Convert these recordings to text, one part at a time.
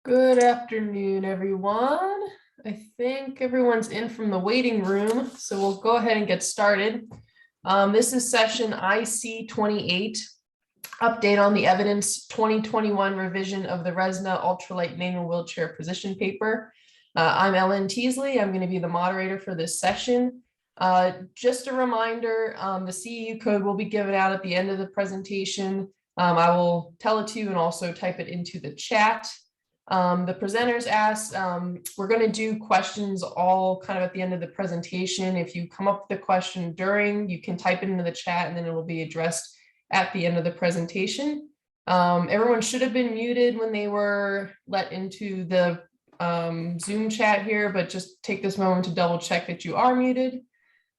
Good afternoon, everyone. I think everyone's in from the waiting room, so we'll go ahead and get started. This is session IC 28, update on the evidence 2021 revision of the RESNA Ultralight manual wheelchair position paper. I'm Ellen Teasley. I'm going to be the moderator for this session. Just a reminder, the CEU code will be given out at the end of the presentation. I will tell it to you and also type it into the chat. The presenters asked, we're going to do questions all kind of at the end of the presentation. If you come up with a question during, you can type it into the chat and then it will be addressed at the end of the presentation. Everyone should have been muted when they were let into the Zoom chat here, but just take this moment to double check that you are muted.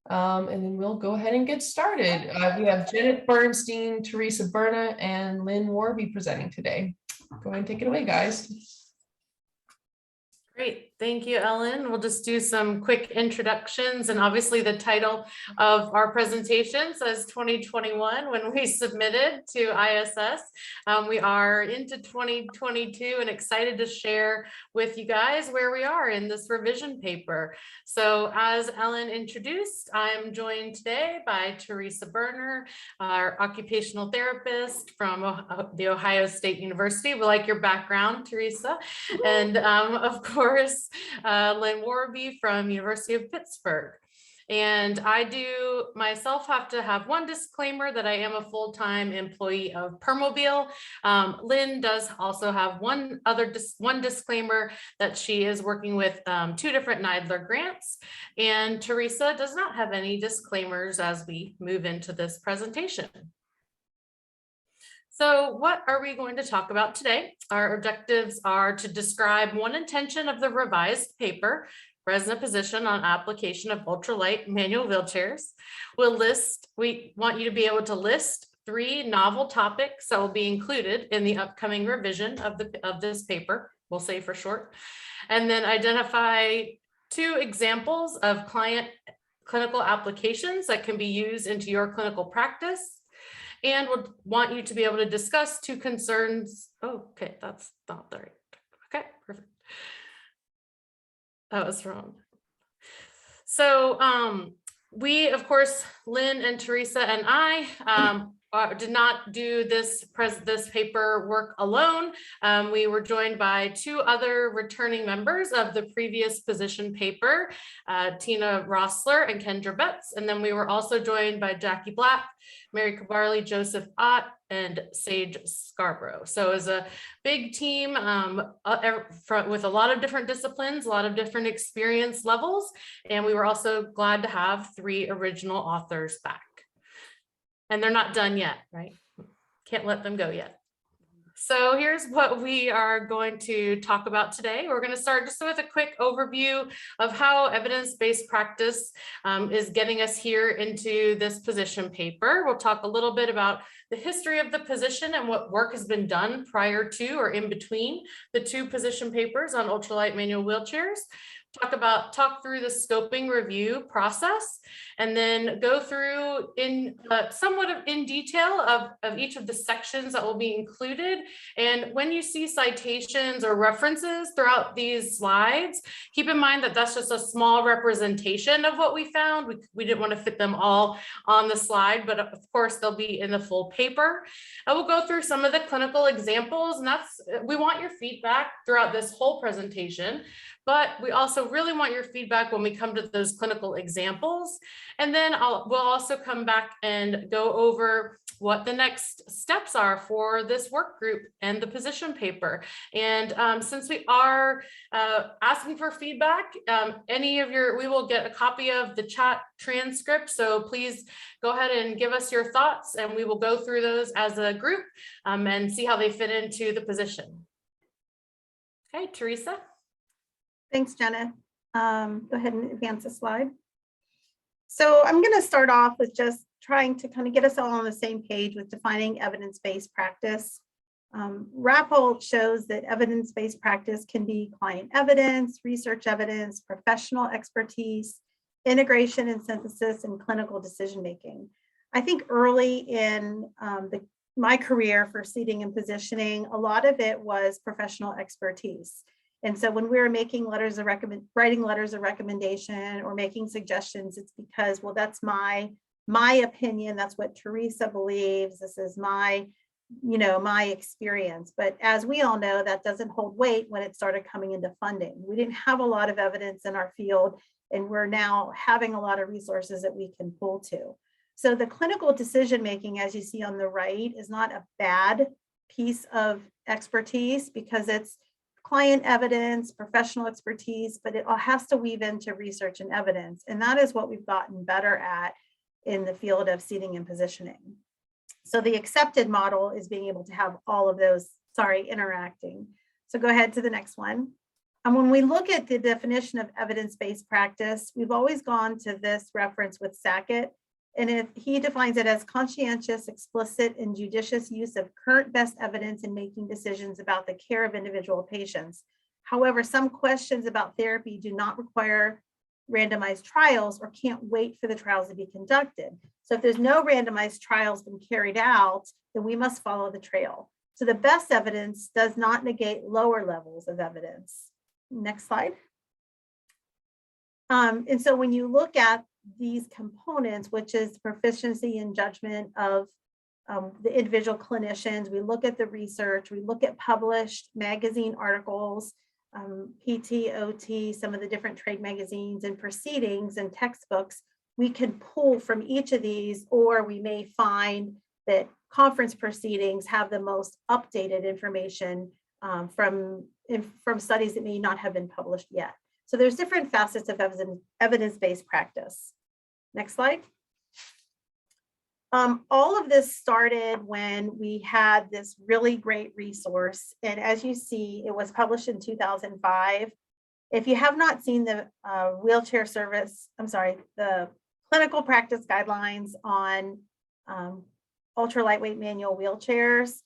And then we'll go ahead and get started. We have Jennith, Bernstein, Theresa, Berner, and Lynn Worobey presenting today. Go ahead and take it away, guys. Great, thank you, Ellen. We'll just do some quick introductions, and obviously the title of our presentation says 2021 when we submitted to ISS. We are into 2022 and excited to share with you guys where we are in this revision paper. So as Ellen introduced, I'm joined today by Theresa Berner, our occupational therapist from the Ohio State University. We like your background, Theresa, and of course, Lynn Worobey from University of Pittsburgh. And I do myself have to have one disclaimer that I am a full-time employee of Permobile. Lynn does also have one disclaimer that she is working with 2 different NIDLR grants. And Theresa does not have any disclaimers as we move into this presentation. So what are we going to talk about today? Our objectives are to describe one intention of the revised paper, RESNA position on application of ultralight manual wheelchairs. We want you to be able to list 3 novel topics that will be included in the upcoming revision of this paper, we'll say for short, and then identify 2 examples of clinical applications that can be used into your clinical practice. And would want you to be able to discuss 2 concerns. Oh, okay, that's not the right. Okay, perfect. That was wrong. So we, of course, Lynn and Theresa and I did not do this paper work alone. We were joined by 2 other returning members of the previous position paper, Tina Rossler and Kendra Betts. And then we were also joined by Jackie Black, Mary Cabarly, Joseph Ott, and Sage Scarborough. So as a big team with a lot of different disciplines, a lot of different experience levels. And we were also glad to have 3 original authors back. And they're not done yet, right? Can't let them go yet. So here's what we are going to talk about today. We're going to start just with a quick overview of how evidence-based practice is getting us here into this position paper. We'll talk a little bit about the history of the position and what work has been done prior to or in between the 2 position papers on ultralight manual wheelchairs. Talk through the scoping review process, and then go through in somewhat in detail of each of the sections that will be included. And when you see citations or references throughout these slides, keep in mind that that's just a small representation of what we found. We didn't want to fit them all on the slide, but of course they'll be in the full paper. I will go through some of the clinical examples, and we want your feedback throughout this whole presentation. But we also really want your feedback when we come to those clinical examples. And then we'll also come back and go over what the next steps are for this work group and the position paper. And since we are asking for feedback, we will get a copy of the chat transcript. So please go ahead and give us your thoughts, and we will go through those as a group and see how they fit into the position. Okay, Theresa. Thanks, Jennith. Go ahead and advance the slide. So I'm going to start off with just trying to kind of get us all on the same page with defining evidence-based practice. RAPL shows that evidence-based practice can be client evidence, research evidence, professional expertise, integration and synthesis, and clinical decision-making. I think early in the my career for seating and positioning, a lot of it was professional expertise. And so when we were making writing letters of recommendation or making suggestions, it's because, well, that's my opinion. That's what Theresa believes. This is my experience. But as we all know, that doesn't hold weight when it started coming into funding. We didn't have a lot of evidence in our field, and we're now having a lot of resources that we can pull to. So the clinical decision-making, as you see on the right, is not a bad piece of expertise because it's client evidence, professional expertise, but it all has to weave into research and evidence. And that is what we've gotten better at in the field of seating and positioning. So the accepted model is being able to have all of those, interacting. So go ahead to the next one. And when we look at the definition of evidence-based practice, we've always gone to this reference with Sackett. And he defines it as conscientious, explicit, and judicious use of current best evidence in making decisions about the care of individual patients. However, some questions about therapy do not require randomized trials or can't wait for the trials to be conducted. So if there's no randomized trials been carried out, then we must follow the trail. So the best evidence does not negate lower levels of evidence. Next slide. And so when you look at these components, which is proficiency and judgment of the individual clinicians, we look at the research, we look at published magazine articles, PT, OT, some of the different trade magazines and proceedings and textbooks, we can pull from each of these, or we may find that conference proceedings have the most updated information from studies that may not have been published yet. So there's different facets of evidence-based practice. Next slide. All of this started when we had this really great resource. And as you see, it was published in 2005. If you have not seen the wheelchair service, the clinical practice guidelines on ultra lightweight manual wheelchairs,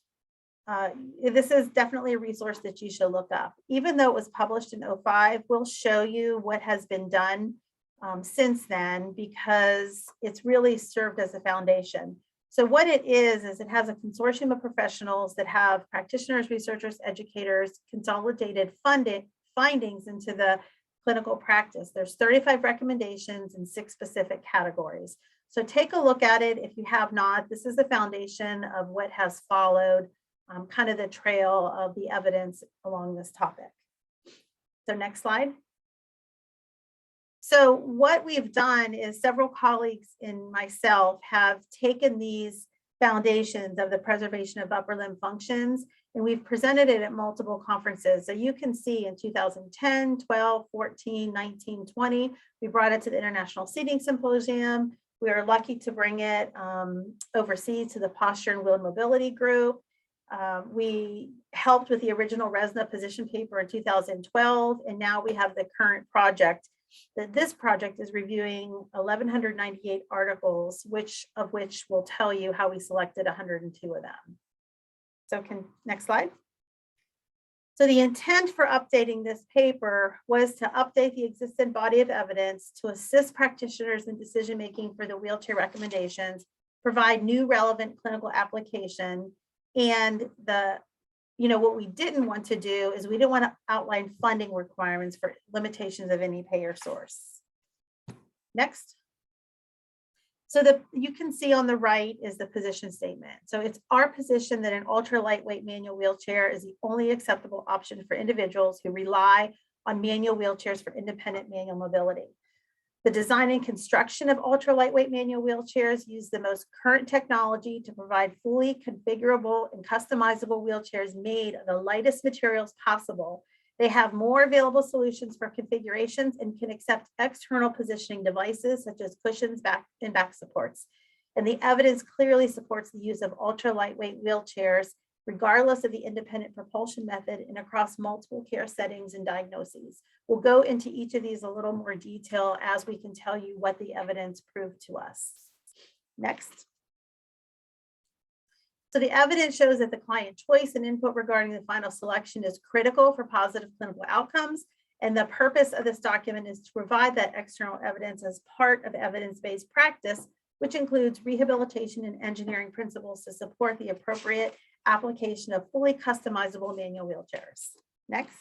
this is definitely a resource that you should look up. Even though it was published in 2005, we'll show you what has been done since then, because it's really served as a foundation. So what it is it has a consortium of professionals that have practitioners, researchers, educators, consolidated findings into the clinical practice. There's 35 recommendations in 6 specific categories. So take a look at it if you have not. This is the foundation of what has followed, kind of the trail of the evidence along this topic. So next slide. So what we've done is several colleagues and myself have taken these foundations of the preservation of upper limb functions, and we've presented it at multiple conferences. So you can see in 2010, 12, 14, 19, 20, we brought it to the International Seating Symposium. We are lucky to bring it overseas to the Posture and Wheel Mobility Group. We helped with the original RESNA position paper in 2012, and now we have the current project. This project is reviewing 1,198 articles, which will tell you how we selected 102 of them. So next slide. So the intent for updating this paper was to update the existing body of evidence to assist practitioners in decision-making for the wheelchair recommendations, provide new relevant clinical application, and what we didn't want to do is we didn't want to outline funding requirements for limitations of any payer source. Next. So you can see on the right is the position statement. So it's our position that an ultra lightweight manual wheelchair is the only acceptable option for individuals who rely on manual wheelchairs for independent manual mobility. The design and construction of ultra lightweight manual wheelchairs use the most current technology to provide fully configurable and customizable wheelchairs made of the lightest materials possible. They have more available solutions for configurations and can accept external positioning devices such as cushions, back supports. And the evidence clearly supports the use of ultra lightweight wheelchairs, regardless of the independent propulsion method and across multiple care settings and diagnoses. We'll go into each of these a little more detail as we can tell you what the evidence proved to us. Next. So the evidence shows that the client choice and input regarding the final selection is critical for positive clinical outcomes. And the purpose of this document is to provide that external evidence as part of evidence-based practice which includes rehabilitation and engineering principles to support the appropriate application of fully customizable manual wheelchairs. Next.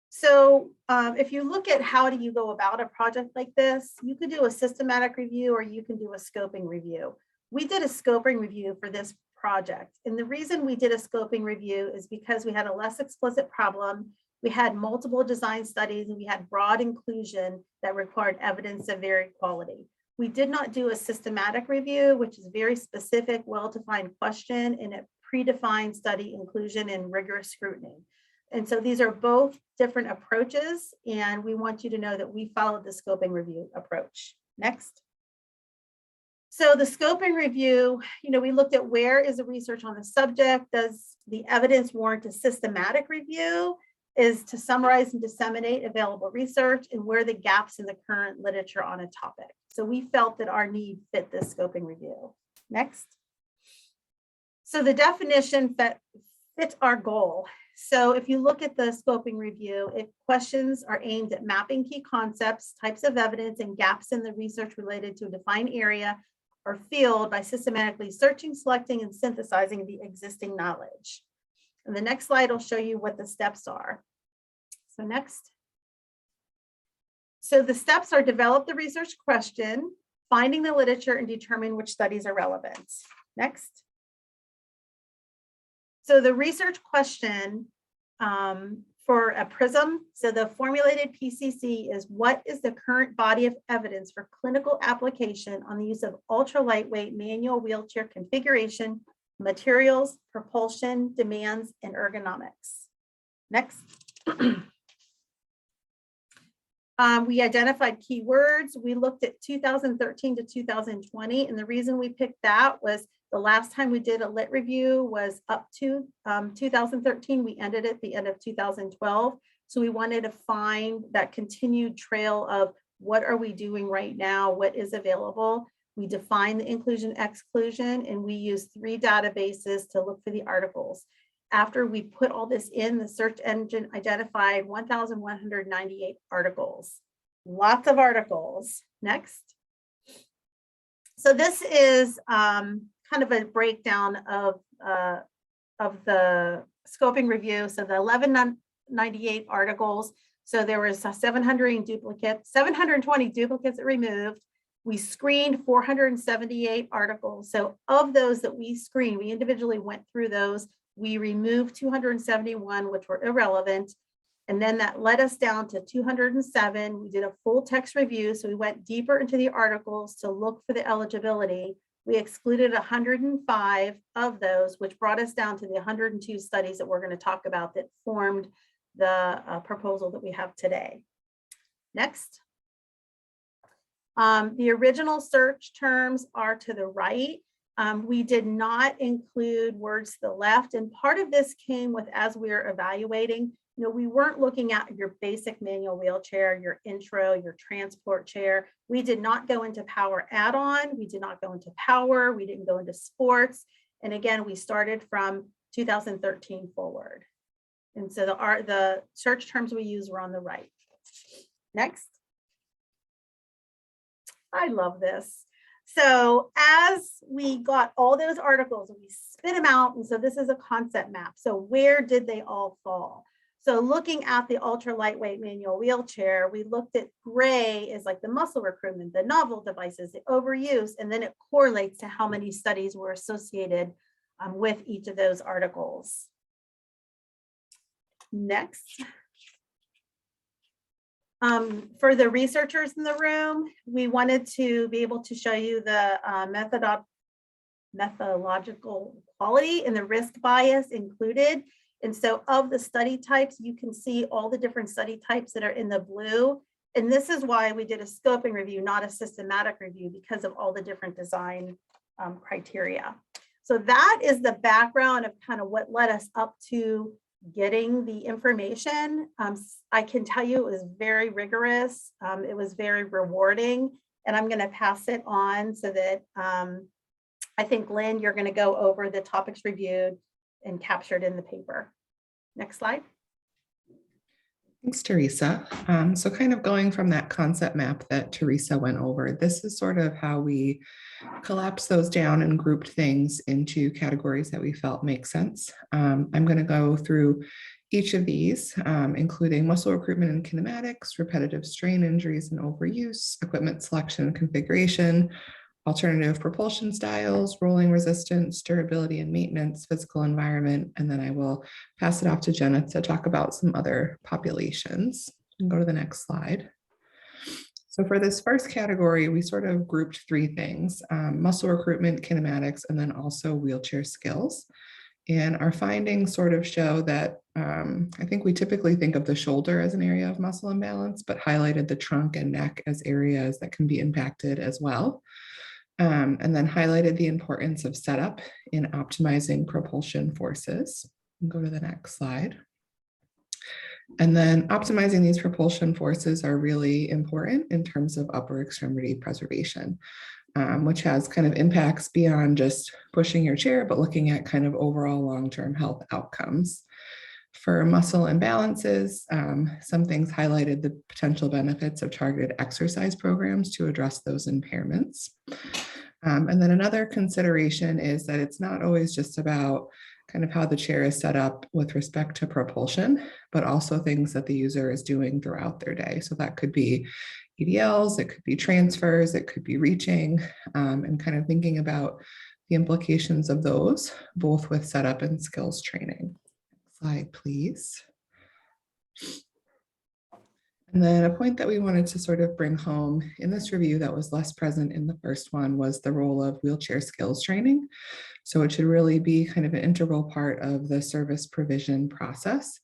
So if you look at how do you go about a project like this, you could do a systematic review or you can do a scoping review. We did a scoping review for this project. And the reason we did a scoping review is because we had a less explicit problem. We had multiple design studies and we had broad inclusion that required evidence of varied quality. We did not do a systematic review, which is very specific, well-defined question and a predefined study inclusion and rigorous scrutiny. And so these are both different approaches, and we want you to know that we followed the scoping review approach. Next. So the scoping review, we looked at where is the research on the subject? Does the evidence warrant a systematic review? Is to summarize and disseminate available research, and where are the gaps in the current literature on a topic? So we felt that our need fit this scoping review. Next. So the definition that fits our goal. So if you look at the scoping review, if questions are aimed at mapping key concepts, types of evidence, and gaps in the research related to a defined area or field by systematically searching, selecting, and synthesizing the existing knowledge. And the next slide will show you what the steps are. So next. So the steps are develop the research question, finding the literature, and determine which studies are relevant. Next. So the research question for a PRISM, so the formulated PCC is what is the current body of evidence for clinical application on the use of ultra lightweight manual wheelchair configuration, materials, propulsion, demands, and ergonomics. Next. We identified keywords. We looked at 2013 to 2020, and the reason we picked that was the last time we did a lit review was up to 2013. We ended at the end of 2012. So we wanted to find that continued trail of what are we doing right now, what is available. We define the inclusion exclusion, and we use 3 databases to look for the articles. After we put all this in, the search engine identified 1,198 articles. Lots of articles. Next. So this is kind of a breakdown of the scoping review. So the 1198 articles. So there was 720 duplicates that removed. We screened 478 articles. So of those that we screened, we individually went through those. We removed 271, which were irrelevant. And then that led us down to 207. We did a full text review. So we went deeper into the articles to look for the eligibility. We excluded 105 of those, which brought us down to the 102 studies that we're going to talk about that formed the proposal that we have today. Next. The original search terms are to the right. We did not include words to the left, and part of this came with as we were evaluating, we weren't looking at your basic manual wheelchair, your intro, your transport chair. We did not go into power add-on. We did not go into power. We didn't go into sports. And again, we started from 2013 forward. And so the search terms we use were on the right. Next. I love this. So as we got all those articles, we spit them out. And so this is a concept map. So where did they all fall? So looking at the ultra lightweight manual wheelchair, we looked at gray is like the muscle recruitment, the novel devices, the overuse, and then it correlates to how many studies were associated with each of those articles. Next. For the researchers in the room, we wanted to be able to show you the methodological quality and the risk bias included. And so of the study types, you can see all the different study types that are in the blue. And this is why we did a scoping review, not a systematic review, because of all the different design criteria. So that is the background of kind of what led us up to getting the information. I can tell you it was very rigorous. It was very rewarding, and I'm going to pass it on so that I think, Lynn, you're going to go over the topics reviewed and captured in the paper. Next slide. Thanks, Theresa. So kind of going from that concept map that Theresa went over, this is sort of how we collapsed those down and grouped things into categories that we felt make sense. I'm going to go through each of these, including muscle recruitment and kinematics, repetitive strain injuries and overuse, equipment selection and configuration, alternative propulsion styles, rolling resistance, durability and maintenance, physical environment, and then I will pass it off to Jennith to talk about some other populations. And go to the next slide. So for this first category, we sort of grouped three things, muscle recruitment, kinematics, and then also wheelchair skills. And our findings sort of show that I think we typically think of the shoulder as an area of muscle imbalance, but highlighted the trunk and neck as areas that can be impacted as well. And then highlighted the importance of setup in optimizing propulsion forces. Go to the next slide. And then optimizing these propulsion forces are really important in terms of upper extremity preservation, which has kind of impacts beyond just pushing your chair, but looking at kind of overall long-term health outcomes. For muscle imbalances, some things highlighted the potential benefits of targeted exercise programs to address those impairments. And then another consideration is that it's not always just about kind of how the chair is set up with respect to propulsion, but also things that the user is doing throughout their day. So that could be EDLs, it could be transfers, it could be reaching, and kind of thinking about the implications of those, both with setup and skills training. Next slide, please. And then a point that we wanted to sort of bring home in this review that was less present in the first one was the role of wheelchair skills training. So it should really be kind of an integral part of the service provision process.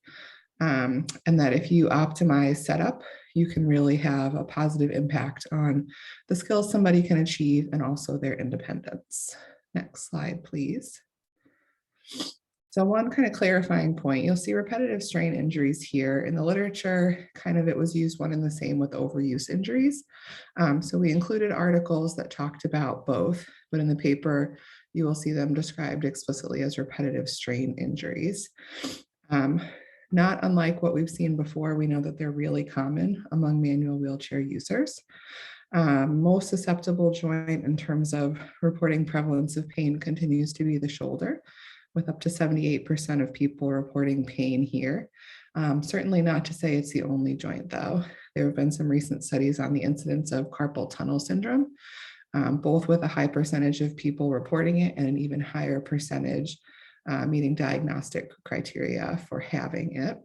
And that if you optimize setup, you can really have a positive impact on the skills somebody can achieve and also their independence. Next slide, please. So one kind of clarifying point, you'll see repetitive strain injuries here. In the literature, kind of it was used one and the same with overuse injuries. So we included articles that talked about both, but in the paper, you will see them described explicitly as repetitive strain injuries. Not unlike what we've seen before, we know that they're really common among manual wheelchair users. Most susceptible joint in terms of reporting prevalence of pain continues to be the shoulder, with up to 78% of people reporting pain here. Certainly not to say it's the only joint though. There have been some recent studies on the incidence of carpal tunnel syndrome, both with a high percentage of people reporting it and an even higher percentage meeting diagnostic criteria for having it.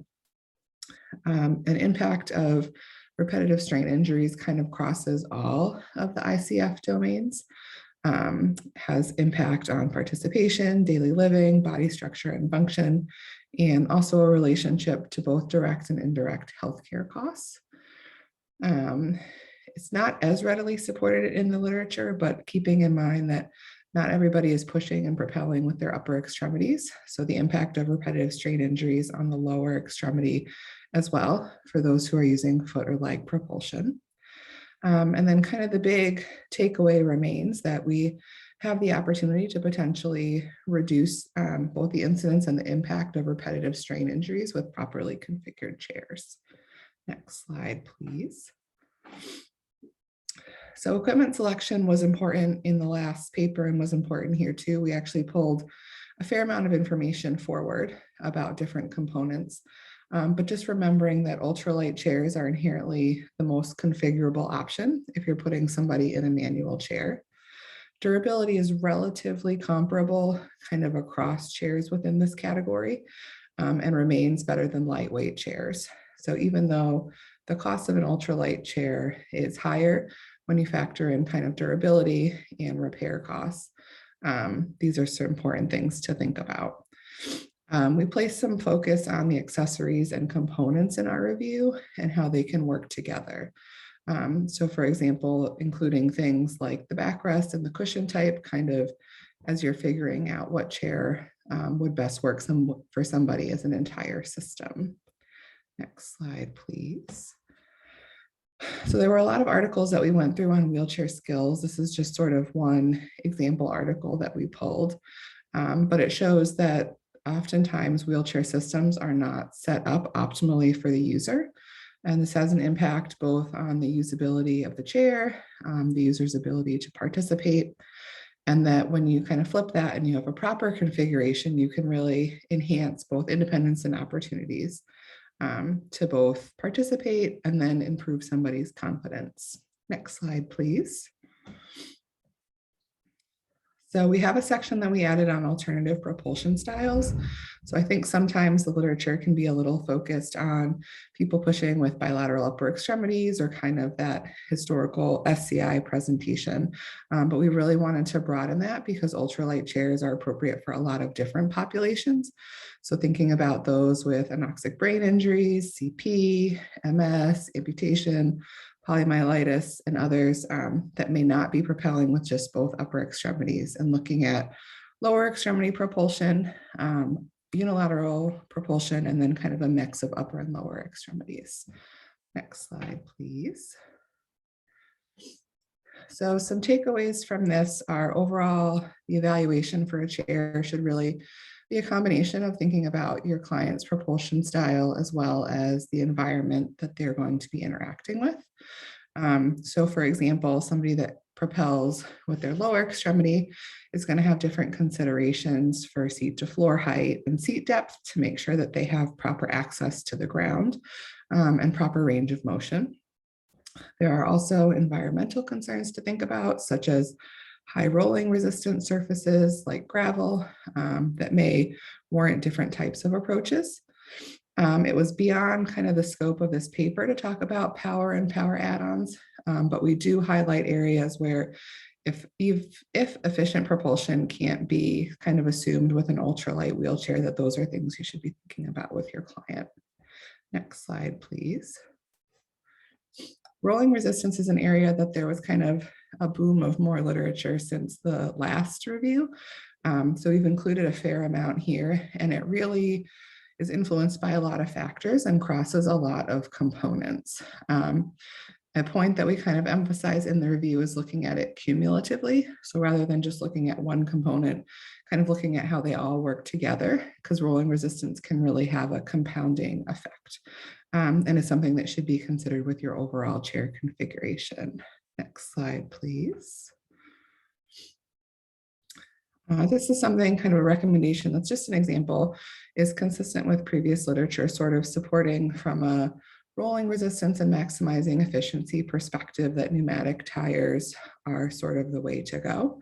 An impact of repetitive strain injuries kind of crosses all of the ICF domains. Has impact on participation, daily living, body structure and function, and also a relationship to both direct and indirect healthcare costs. It's not as readily supported in the literature, but keeping in mind that not everybody is pushing and propelling with their upper extremities. So the impact of repetitive strain injuries on the lower extremity as well for those who are using foot or leg propulsion. And then kind of the big takeaway remains that we have the opportunity to potentially reduce both the incidence and the impact of repetitive strain injuries with properly configured chairs. Next slide, please. So equipment selection was important in the last paper and was important here too. We actually pulled a fair amount of information forward about different components. But just remembering that ultralight chairs are inherently the most configurable option if you're putting somebody in a manual chair. Durability is relatively comparable kind of across chairs within this category and remains better than lightweight chairs. So even though the cost of an ultralight chair is higher when you factor in kind of durability and repair costs, these are some important things to think about. We placed some focus on the accessories and components in our review and how they can work together. So for example, including things like the backrest and the cushion type, kind of as you're figuring out what chair would best work for somebody as an entire system. Next slide, please. So there were a lot of articles that we went through on wheelchair skills. This is just sort of one example article that we pulled, but it shows that oftentimes wheelchair systems are not set up optimally for the user. And this has an impact both on the usability of the chair, the user's ability to participate, and that when you kind of flip that and you have a proper configuration, you can really enhance both independence and opportunities to both participate and then improve somebody's confidence. Next slide, please. So we have a section that we added on alternative propulsion styles. So I think sometimes the literature can be a little focused on people pushing with bilateral upper extremities or kind of that historical SCI presentation. But we really wanted to broaden that because ultralight chairs are appropriate for a lot of different populations. So thinking about those with anoxic brain injuries, CP, MS, amputation, polymyelitis, and others that may not be propelling with just both upper extremities, and looking at lower extremity propulsion, unilateral propulsion, and then kind of a mix of upper and lower extremities. Next slide, please. So some takeaways from this are overall, the evaluation for a chair should really be a combination of thinking about your client's propulsion style as well as the environment that they're going to be interacting with. So for example, somebody that propels with their lower extremity is going to have different considerations for seat to floor height and seat depth to make sure that they have proper access to the ground and proper range of motion. There are also environmental concerns to think about, such as high rolling resistant surfaces like gravel that may warrant different types of approaches. It was beyond kind of the scope of this paper to talk about power and power add-ons, but we do highlight areas where if efficient propulsion can't be kind of assumed with an ultralight wheelchair, that those are things you should be thinking about with your client. Next slide, please. Rolling resistance is an area that there was kind of a boom of more literature since the last review. So we've included a fair amount here, and it really is influenced by a lot of factors and crosses a lot of components. A point that we kind of emphasize in the review is looking at it cumulatively. So rather than just looking at one component, kind of looking at how they all work together, because rolling resistance can really have a compounding effect. And it's something that should be considered with your overall chair configuration. Next slide, please. This is something, kind of a recommendation that's just an example, is consistent with previous literature, sort of supporting from a rolling resistance and maximizing efficiency perspective that pneumatic tires are sort of the way to go.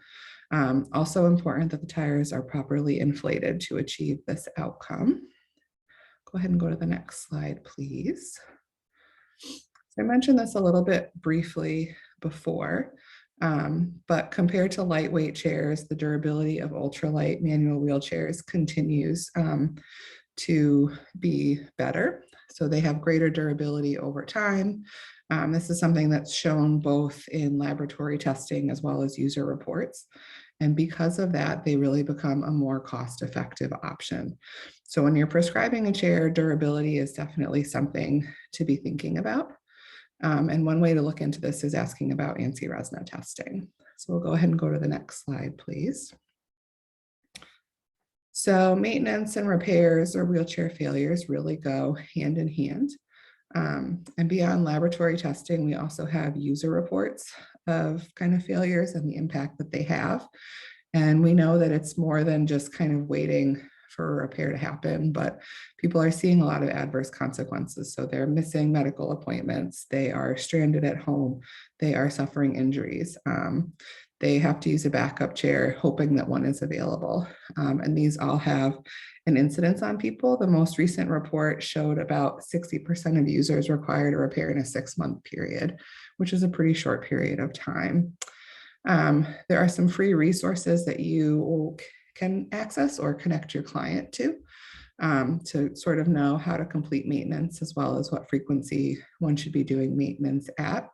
Also important that the tires are properly inflated to achieve this outcome. Go ahead and go to the next slide, please. So I mentioned this a little bit briefly before, but compared to lightweight chairs, the durability of ultralight manual wheelchairs continues to be better. So they have greater durability over time. This is something that's shown both in laboratory testing as well as user reports. And because of that, they really become a more cost-effective option. So when you're prescribing a chair, durability is definitely something to be thinking about. And one way to look into this is asking about ANSI RESNA testing. So we'll go ahead and go to the next slide, please. So maintenance and repairs or wheelchair failures really go hand in hand. And beyond laboratory testing, we also have user reports of kind of failures and the impact that they have. And we know that it's more than just kind of waiting for a repair to happen, but people are seeing a lot of adverse consequences. So they're missing medical appointments, they are stranded at home, they are suffering injuries. They have to use a backup chair, hoping that one is available. And these all have an incidence on people. The most recent report showed about 60% of users required a repair in a 6-month period, which is a pretty short period of time. There are some free resources that you can access or connect your client to sort of know how to complete maintenance as well as what frequency one should be doing maintenance at.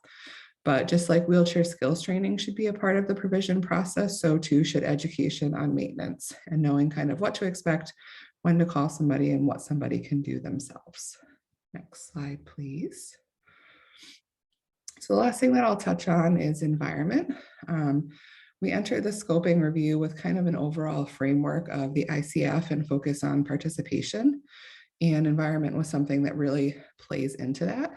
But just like wheelchair skills training should be a part of the provision process, so too should education on maintenance and knowing kind of what to expect, when to call somebody, and what somebody can do themselves. Next slide, please. So the last thing that I'll touch on is environment. We entered the scoping review with kind of an overall framework of the ICF and focus on participation. and environment was something that really plays into that.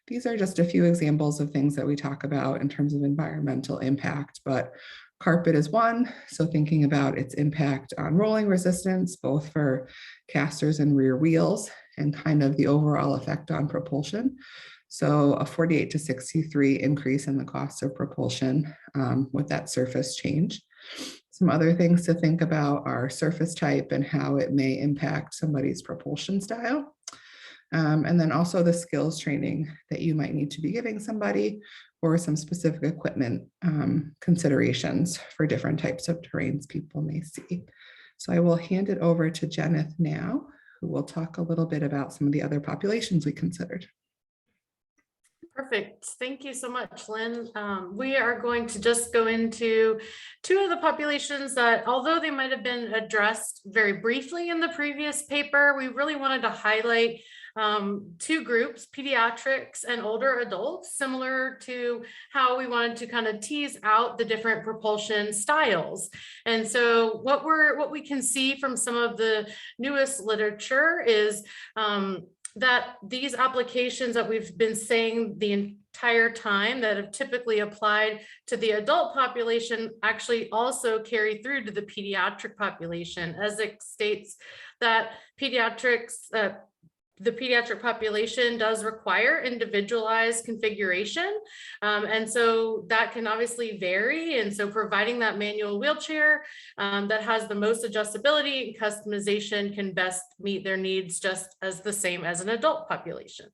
These are just a few examples of things that we talk about in terms of environmental impact, but carpet is one. So thinking about its impact on rolling resistance, both for casters and rear wheels, and kind of the overall effect on propulsion. So a 48 to 63 increase in the cost of propulsion with that surface change. Some other things to think about are surface type and how it may impact somebody's propulsion style. And then also the skills training that you might need to be giving somebody, or some specific equipment considerations for different types of terrains people may see. So I will hand it over to Jennith now, who will talk a little bit about some of the other populations we considered. Perfect. Thank you so much, Lynn. We are going to just go into two of the populations that, although they might have been addressed very briefly in the previous paper, we really wanted to highlight two groups, pediatrics and older adults, similar to how we wanted to kind of tease out the different propulsion styles. And so what we can see from some of the newest literature is that these applications that we've been saying the entire time that have typically applied to the adult population actually also carry through to the pediatric population, as it states that the pediatric population does require individualized configuration. And so that can obviously vary. And so providing that manual wheelchair that has the most adjustability and customization can best meet their needs just as the same as an adult population.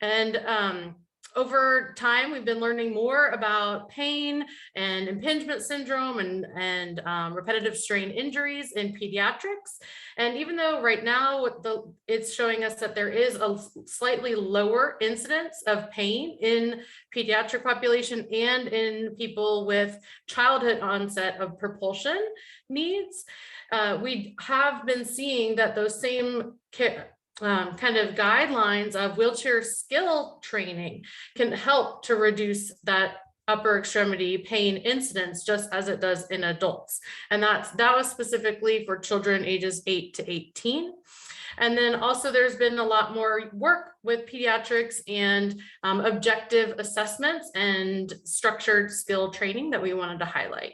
And over time, we've been learning more about pain and impingement syndrome and repetitive strain injuries in pediatrics. And even though right now it's showing us that there is a slightly lower incidence of pain in pediatric population and in people with childhood onset of propulsion needs, we have been seeing that those same kind of guidelines of wheelchair skill training can help to reduce that upper extremity pain incidence just as it does in adults. And that was specifically for children ages 8 to 18. And then also there's been a lot more work with pediatrics and objective assessments and structured skill training that we wanted to highlight.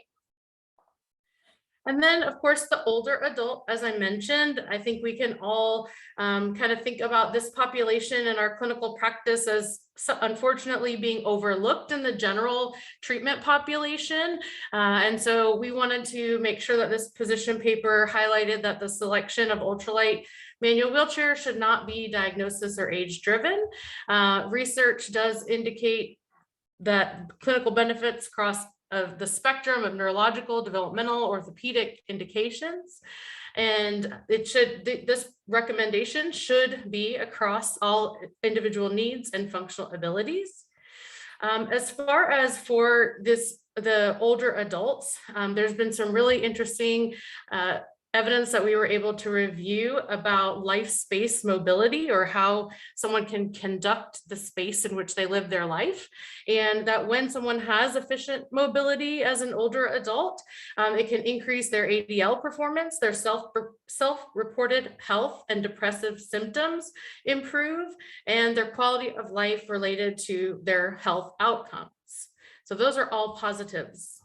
And then, of course, the older adult, as I mentioned, I think we can all kind of think about this population in our clinical practice as unfortunately being overlooked in the general treatment population. And so we wanted to make sure that this position paper highlighted that the selection of ultralight manual wheelchair should not be diagnosis or age driven. Research does indicate that clinical benefits across of the spectrum of neurological, developmental, orthopedic indications. And this recommendation should be across all individual needs and functional abilities. As far as for the older adults, there's been some really interesting evidence that we were able to review about life space mobility, or how someone can conduct the space in which they live their life. And that when someone has efficient mobility as an older adult, it can increase their ADL performance, their self-reported health and depressive symptoms improve, and their quality of life related to their health outcomes. So those are all positives.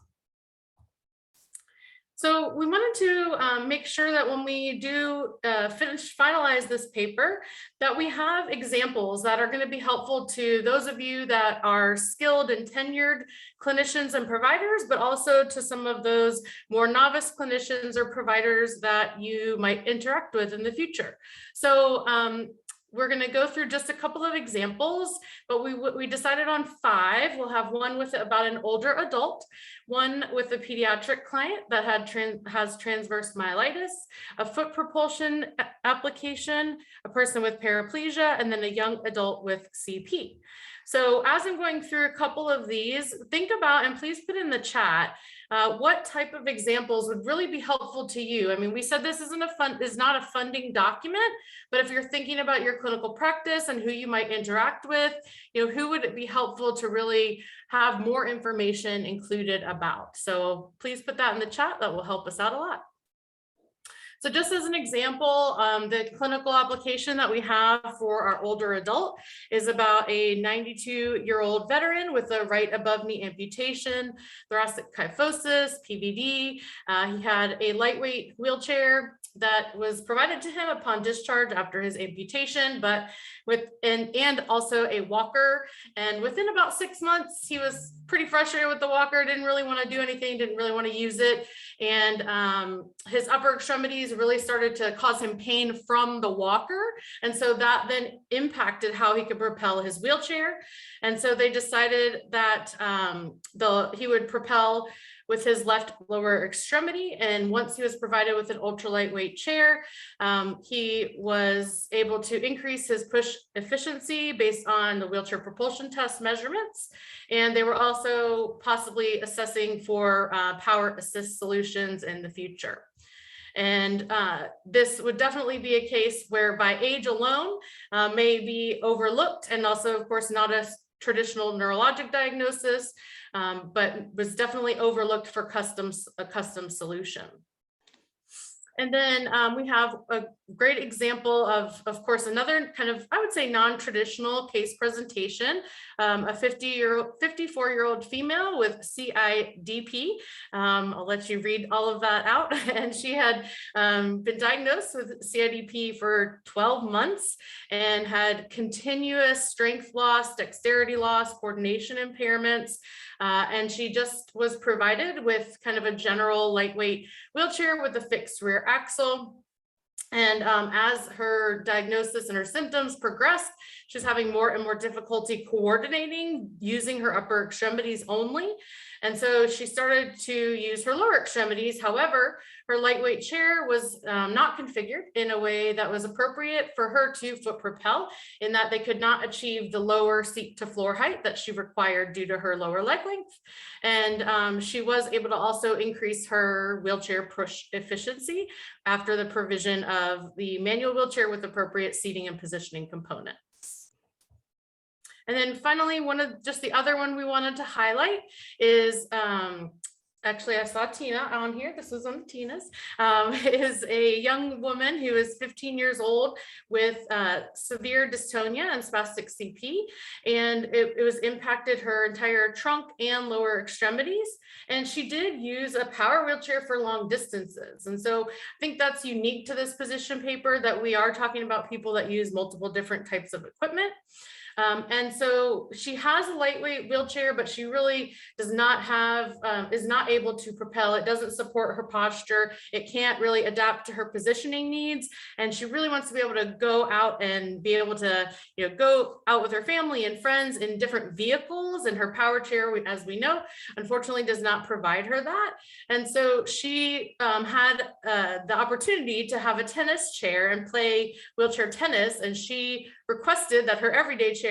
So we wanted to make sure that when we do finalize this paper, that we have examples that are going to be helpful to those of you that are skilled and tenured clinicians and providers, but also to some of those more novice clinicians or providers that you might interact with in the future. So we're going to go through just a couple of examples, but we decided on 5. We'll have one with about an older adult, one with a pediatric client that has transverse myelitis, a foot propulsion application, a person with paraplegia, and then a young adult with CP. So as I'm going through a couple of these, think about, and please put in the chat, what type of examples would really be helpful to you. I mean, we said this is not a funding document, but if you're thinking about your clinical practice and who you might interact with, who would it be helpful to really have more information included about? So please put that in the chat. That will help us out a lot. So just as an example, the clinical application that we have for our older adult is about a 92-year-old veteran with a right above knee amputation, thoracic kyphosis, PVD. He had a lightweight wheelchair that was provided to him upon discharge after his amputation, but and also a walker. And within about 6 months, he was pretty frustrated with the walker, didn't really want to do anything, didn't really want to use it. And his upper extremities really started to cause him pain from the walker. And so that then impacted how he could propel his wheelchair. And so they decided that he would propel with his left lower extremity. And once he was provided with an ultra lightweight chair, he was able to increase his push efficiency based on the wheelchair propulsion test measurements. And they were also possibly assessing for power assist solutions in the future. And this would definitely be a case where by age alone may be overlooked, and also of course not a traditional neurologic diagnosis, but was definitely overlooked for a custom solution. And then we have a great example of course, another kind of, I would say, non-traditional case presentation, a 54-year-old female with CIDP. I'll let you read all of that out. And she had been diagnosed with CIDP for 12 months and had continuous strength loss, dexterity loss, coordination impairments. And she just was provided with kind of a general lightweight wheelchair with a fixed rear axle. And as her diagnosis and her symptoms progressed, she was having more and more difficulty coordinating using her upper extremities only. And so she started to use her lower extremities. However, her lightweight chair was not configured in a way that was appropriate for her to foot propel, in that they could not achieve the lower seat to floor height that she required due to her lower leg length. And she was able to also increase her wheelchair push efficiency after the provision of the manual wheelchair with appropriate seating and positioning components. And then finally, the other one we wanted to highlight is, actually I saw Tina on here, this was on Tina's, is a young woman who is 15 years old with severe dystonia and spastic CP. And it was impacted her entire trunk and lower extremities. And she did use a power wheelchair for long distances. And so I think that's unique to this position paper, that we are talking about people that use multiple different types of equipment. And so she has a lightweight wheelchair, but she really does not have, is not able to propel. It doesn't support her posture. It can't really adapt to her positioning needs. And she really wants to be able to go out and be able to, go out with her family and friends in different vehicles. And her power chair, as we know, unfortunately does not provide her that. And so she had the opportunity to have a tennis chair and play wheelchair tennis. And she requested that her everyday chair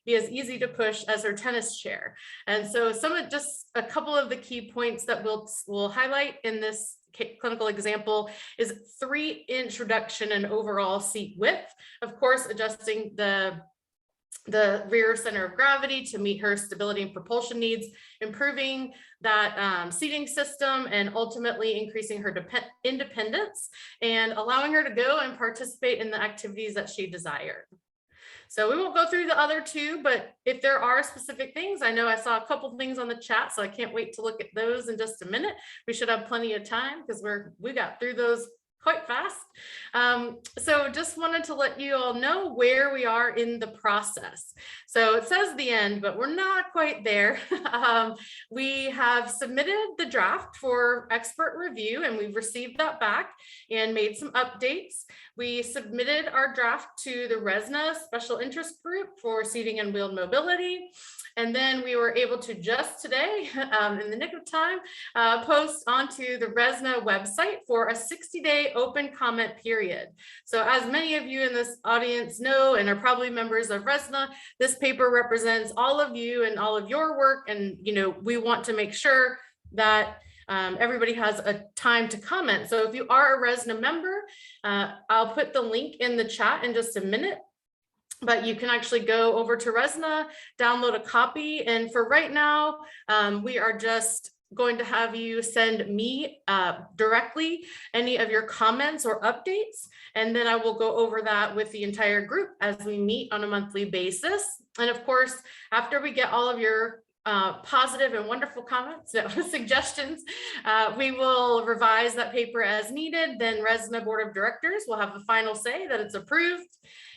be as easy to push as her tennis chair. And so just a couple of the key points that we'll highlight in this clinical example is 3-inch reduction in overall seat width, of course, adjusting the rear center of gravity to meet her stability and propulsion needs, improving that seating system, and ultimately increasing her independence and allowing her to go and participate in the activities that she desired. So we won't go through the other two, but if there are specific things, I know I saw a couple things on the chat, so I can't wait to look at those in just a minute. We should have plenty of time because we got through those quite fast. So just wanted to let you all know where we are in the process. So it says the end, but we're not quite there. We have submitted the draft for expert review, and we've received that back and made some updates. We submitted our draft to the RESNA special interest group for seating and wheeled mobility. And then we were able to just today, in the nick of time, post onto the RESNA website for a 60-day open comment period. So as many of you in this audience know and are probably members of RESNA, this paper represents all of you and all of your work. And we want to make sure that everybody has a time to comment. So if you are a RESNA member, I'll put the link in the chat in just a minute. But you can actually go over to RESNA, download a copy. And for right now, we are just going to have you send me directly any of your comments or updates, and then I will go over that with the entire group as we meet on a monthly basis. And of course, after we get all of your positive and wonderful comments, suggestions, we will revise that paper as needed. Then RESNA Board of Directors will have the final say that it's approved.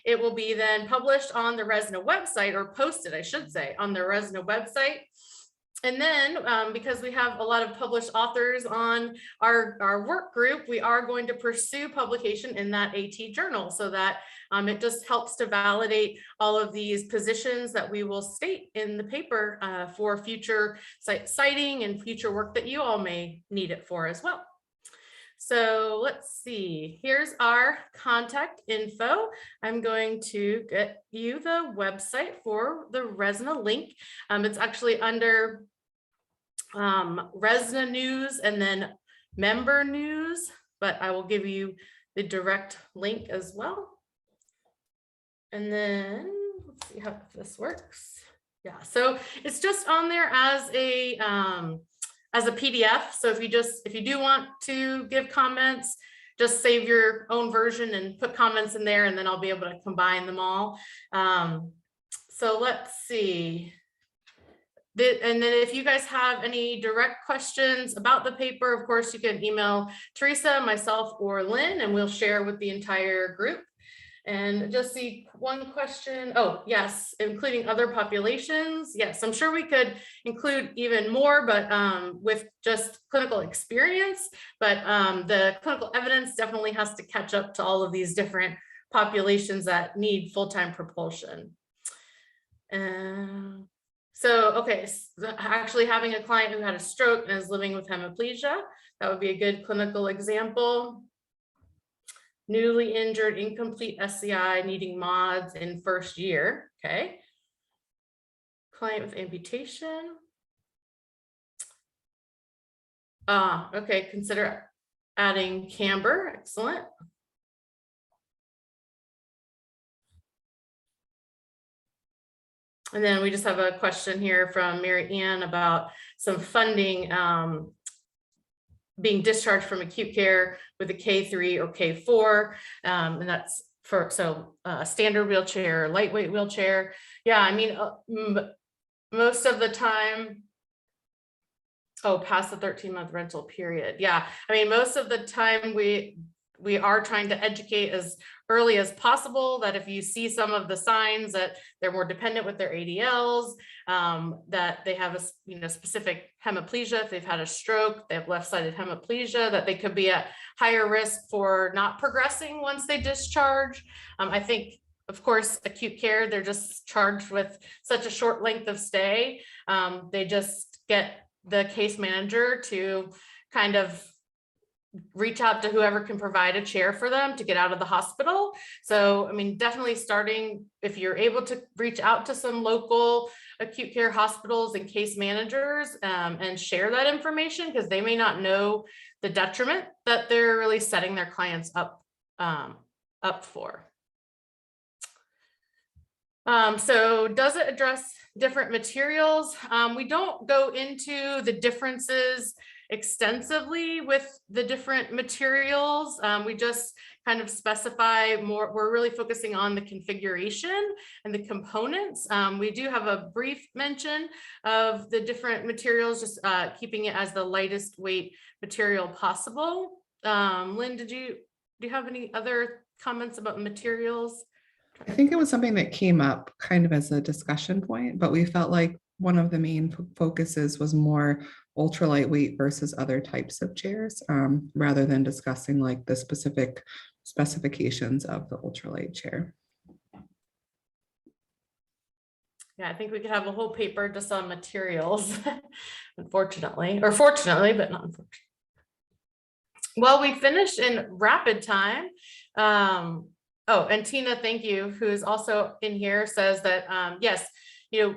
It will be then published on the RESNA website, or posted, I should say, on the RESNA website. And then because we have a lot of published authors on our work group, we are going to pursue publication in that AT journal, so that it just helps to validate all of these positions that we will state in the paper for future citing and future work that you all may need it for as well. So let's see, here's our contact info. I'm going to get you the website for the RESNA link. It's actually under RESNA news and then member news, but I will give you the direct link as well. And then let's see how this works. Yeah, so it's just on there as a PDF. So if you do want to give comments, just save your own version and put comments in there, and then I'll be able to combine them all. So let's see. And then if you guys have any direct questions about the paper, of course, you can email Theresa, myself, or Lynn, and we'll share with the entire group. And just see one question. Oh, yes, including other populations. Yes, I'm sure we could include even more, but with just clinical experience. But the clinical evidence definitely has to catch up to all of these different populations that need full-time propulsion. So, okay, so actually having a client who had a stroke and is living with hemiplegia, that would be a good clinical example. Newly injured, incomplete SCI, needing mods in first year, okay. Client with amputation. Okay, consider adding camber, excellent. And then we just have a question here from Mary Ann about some funding being discharged from acute care with a K3 or K4. And that's for, standard wheelchair, lightweight wheelchair. Yeah, I mean, most of the time, past the 13-month rental period. Yeah, I mean, most of the time we are trying to educate as early as possible that if you see some of the signs that they're more dependent with their ADLs, that they have a specific hemiplegia, if they've had a stroke, they have left-sided hemiplegia, that they could be at higher risk for not progressing once they discharge. I think, of course, acute care, they're just charged with such a short length of stay. They just get the case manager to kind of reach out to whoever can provide a chair for them to get out of the hospital. So, I mean, definitely starting, if you're able to reach out to some local acute care hospitals and case managers and share that information, because they may not know the detriment that they're really setting their clients up for. So does it address different materials? We don't go into the differences extensively with the different materials. We just kind of specify more. We're really focusing on the configuration and the components. We do have a brief mention of the different materials, just keeping it as the lightest weight material possible. Lynn, do you have any other comments about materials? I think it was something that came up kind of as a discussion point, but we felt like one of the main focuses was more ultralight weight versus other types of chairs, rather than discussing like the specific specifications of the ultralight chair. Yeah, I think we could have a whole paper just on materials, unfortunately, or fortunately, but not unfortunately. Well, we finished in rapid time. Oh, and Tina, thank you, who's also in here, says that, yes,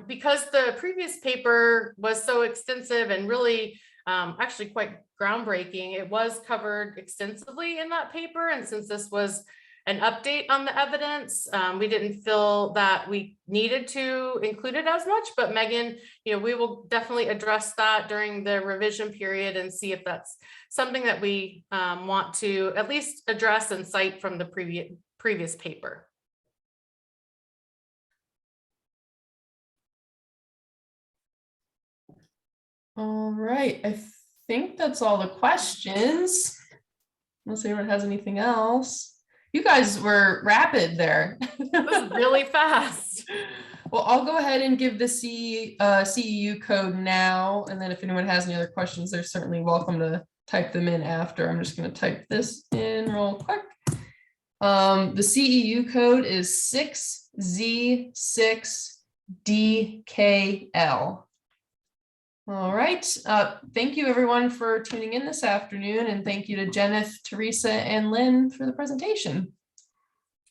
because the previous paper was so extensive and really actually quite groundbreaking, it was covered extensively in that paper. And since this was an update on the evidence. We didn't feel that we needed to include it as much, but Megan, we will definitely address that during the revision period and see if that's something that we want to at least address and cite from the previous paper. All right, I think that's all the questions. Unless anyone has anything else. You guys were rapid there. That was really fast. Well, I'll go ahead and give the CEU code now, and then if anyone has any other questions, they're certainly welcome to type them in after. I'm just going to type this in real quick. The CEU code is 6Z6DKL. All right. Thank you everyone for tuning in this afternoon, and thank you to Jennith, Theresa, and Lynn for the presentation.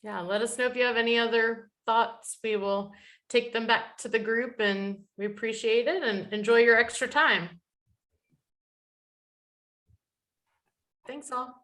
Yeah, let us know if you have any other thoughts. We will take them back to the group, and we appreciate it, and enjoy your extra time. Thanks all.